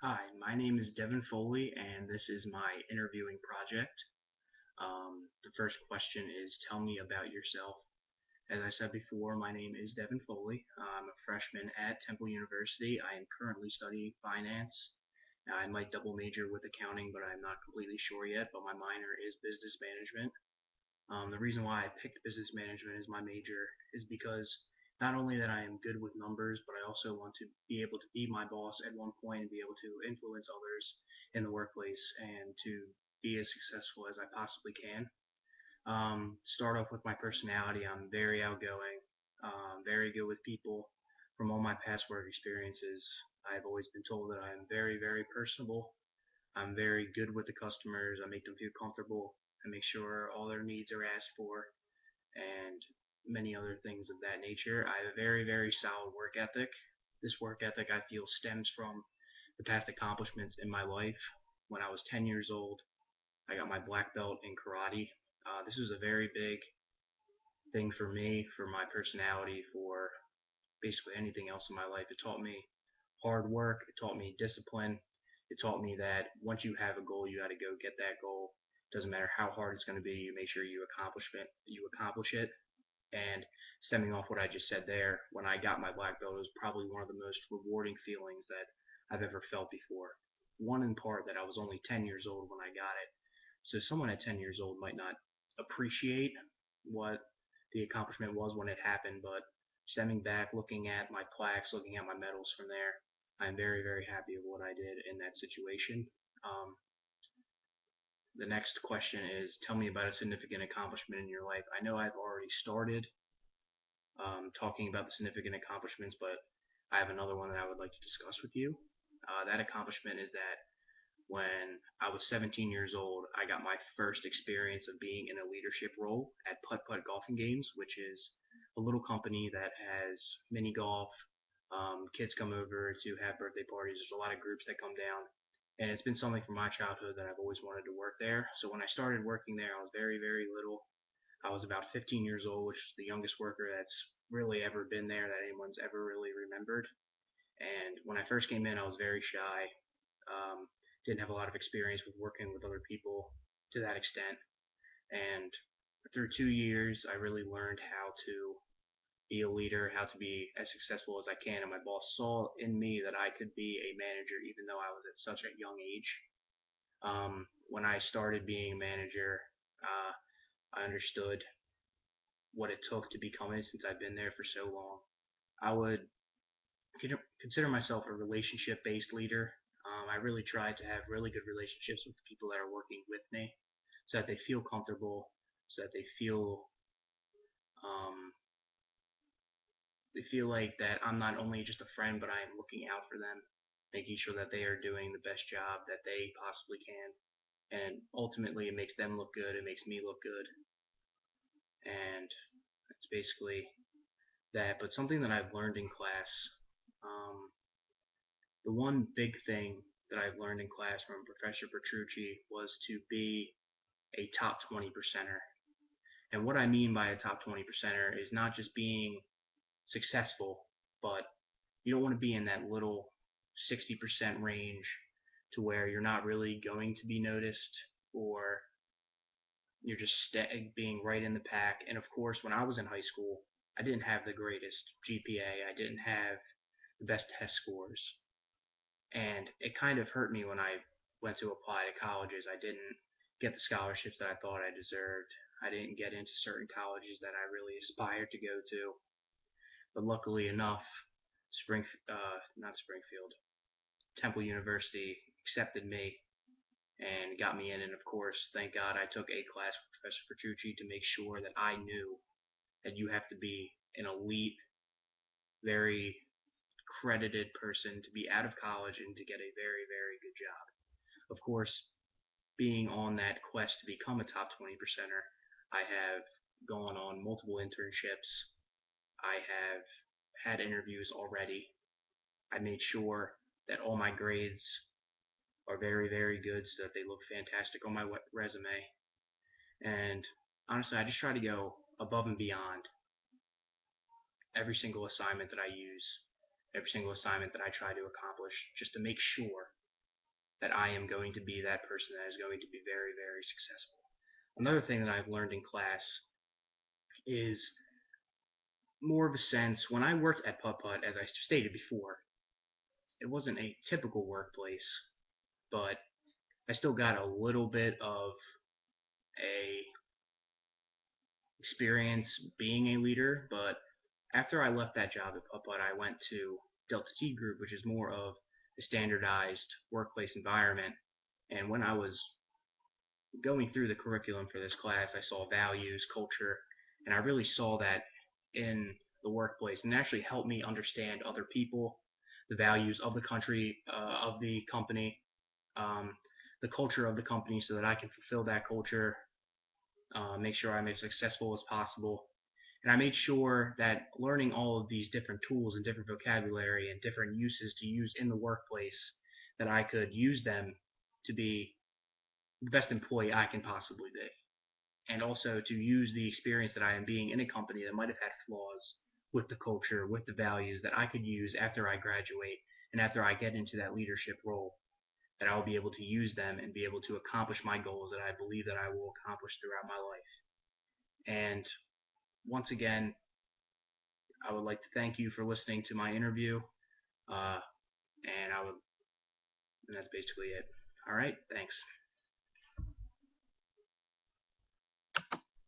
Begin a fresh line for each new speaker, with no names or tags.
Hi, my name is Devin Foley, and this is my interviewing project. The first question is tell me about yourself. As I said before, my name is Devin Foley. I'm a freshman at Temple University. I am currently studying finance. I might double major with accounting, but I'm not completely sure yet, but my minor is business management. The reason why I picked business management as my major is because not only that I am good with numbers, but I also want to be able to be my boss at one point and be able to influence others in the workplace and to be as successful as I possibly can. Start off with my personality. I'm very outgoing, very good with people. From all my past work experiences, I've always been told that I'm very, very personable. I'm very good with the customers. I make them feel comfortable. I make sure all their needs are asked for, and many other things of that nature. I have a very, very solid work ethic. This work ethic I feel stems from the past accomplishments in my life. When I was 10 years old, I got my black belt in karate. This was a very big thing for me, for my personality, for basically anything else in my life. It taught me hard work. It taught me discipline. It taught me that once you have a goal, you got to go get that goal. Doesn't matter how hard it's going to be. You make sure you accomplish it. You accomplish it. And stemming off what I just said there, when I got my black belt, it was probably one of the most rewarding feelings that I've ever felt before. One in part that I was only 10 years old when I got it. So someone at 10 years old might not appreciate what the accomplishment was when it happened, but stemming back, looking at my plaques, looking at my medals from there, I'm very, very happy with what I did in that situation. Um, the next question is tell me about a significant accomplishment in your life. I know I've already started talking about the significant accomplishments, but I have another one that I would like to discuss with you. That accomplishment is that when I was 17 years old, I got my first experience of being in a leadership role at Putt Putt Golfing Games, which is a little company that has mini golf. Kids come over to have birthday parties. There's a lot of groups that come down. And it's been something from my childhood that I've always wanted to work there. So when I started working there, I was very, very little. I was about 15 years old, which is the youngest worker that's really ever been there that anyone's ever really remembered. And when I first came in, I was very shy. Didn't have a lot of experience with working with other people to that extent. And through 2 years, I really learned how to be a leader, how to be as successful as I can. And my boss saw in me that I could be a manager, even though I was at such a young age. When I started being a manager, I understood what it took to become it since I've been there for so long. I would consider myself a relationship-based leader. I really try to have really good relationships with the people that are working with me, so that they feel comfortable, so that um, they feel like that I'm not only just a friend, but I am looking out for them, making sure that they are doing the best job that they possibly can. And ultimately, it makes them look good. It makes me look good, and that's basically that. But something that I've learned in class, um, the one big thing that I've learned in class from Professor Petrucci was to be a top 20 percenter. And what I mean by a top 20 percenter is not just being successful, but you don't want to be in that little 60% range to where you're not really going to be noticed or you're just being right in the pack. And of course, when I was in high school, I didn't have the greatest GPA. I didn't have the best test scores. And it kind of hurt me when I went to apply to colleges. I didn't get the scholarships that I thought I deserved. I didn't get into certain colleges that I really aspired to go to. But luckily enough, not Springfield, Temple University accepted me and got me in. And of course, thank God I took a class with Professor Petrucci to make sure that I knew that you have to be an elite, very credited person to be out of college and to get a very, very good job. Of course, being on that quest to become a top 20 percenter, I have gone on multiple internships. I have had interviews already. I made sure that all my grades are very, very good so that they look fantastic on my resume. And honestly, I just try to go above and beyond every single assignment that I use, every single assignment that I try to accomplish, just to make sure that I am going to be that person that is going to be very, very successful. Another thing that I've learned in class is more of a sense when I worked at Putt Putt, as I stated before, it wasn't a typical workplace, but I still got a little bit of a experience being a leader. But after I left that job at Putt Putt, I went to Delta T Group, which is more of a standardized workplace environment. And when I was going through the curriculum for this class, I saw values, culture, and I really saw that in the workplace, and it actually helped me understand other people, the values of the country, of the company, um, the culture of the company, so that I can fulfill that culture, make sure I'm as successful as possible. And I made sure that learning all of these different tools and different vocabulary and different uses to use in the workplace, that I could use them to be the best employee I can possibly be. And also to use the experience that I am being in a company that might have had flaws with the culture, with the values, that I could use after I graduate and after I get into that leadership role, that I will be able to use them and be able to accomplish my goals that I believe that I will accomplish throughout my life. And once again, I would like to thank you for listening to my interview. Uh, and that's basically it. All right, thanks.